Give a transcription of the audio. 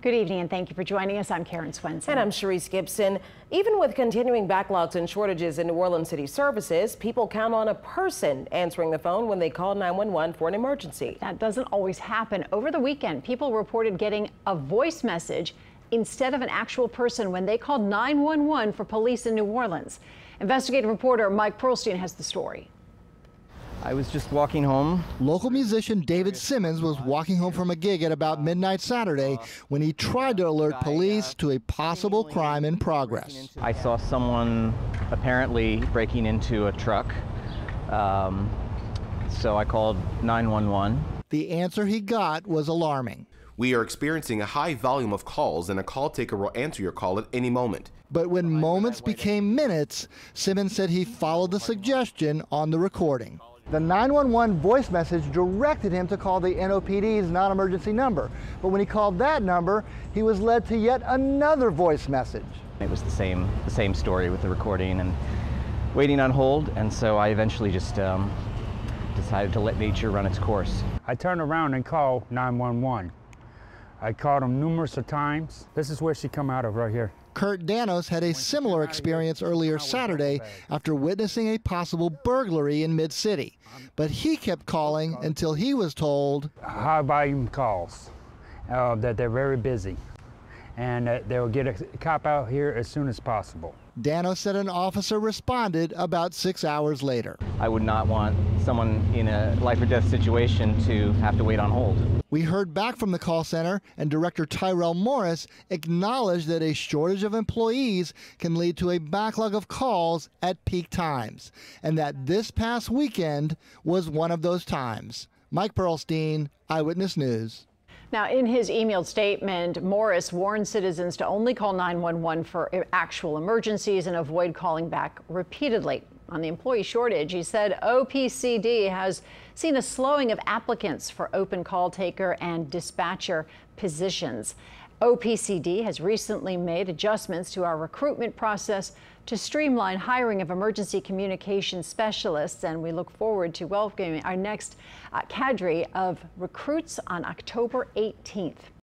Good evening and thank you for joining us. I'm Karen Swenson. And I'm Sharice Gibson. Even with continuing backlogs and shortages in New Orleans city services, people count on a person answering the phone when they call 911 for an emergency. That doesn't always happen. Over the weekend, people reported getting a voice message instead of an actual person when they called 911 for police in New Orleans. Investigative reporter Mike Pearlstein has the story. I was just walking home. Local musician David Symons was walking home from a gig at about midnight Saturday when he tried to alert police to a possible crime in progress. I saw someone apparently breaking into a truck, so I called 911. The answer he got was alarming. We are experiencing a high volume of calls, and a call taker will answer your call at any moment. But when moments became minutes, Symons said he followed the suggestion on the recording. The 911 voice message directed him to call the NOPD's non-emergency number. But when he called that number, he was led to yet another voice message. It was the same story with the recording and waiting on hold, and so I eventually just decided to let nature run its course. I turned around and called 911. I called them numerous of times. This is where she come out of right here. Kurt Danos had a similar experience earlier Saturday after witnessing a possible burglary in Mid-City. But he kept calling until he was told high volume calls, that they're very busy and that they'll get a cop out here as soon as possible. Danos said an officer responded about 6 hours later. I would not want someone in a life or death situation to have to wait on hold. We heard back from the call center, and Director Tyrell Morris acknowledged that a shortage of employees can lead to a backlog of calls at peak times, and that this past weekend was one of those times. Mike Pearlstein, Eyewitness News. Now, in his emailed statement, Morris warned citizens to only call 911 for actual emergencies and avoid calling back repeatedly. On the employee shortage, he said OPCD has seen a slowing of applicants for open call taker and dispatcher positions. OPCD has recently made adjustments to our recruitment process to streamline hiring of emergency communication specialists, and we look forward to welcoming our next cadre of recruits on October 18th.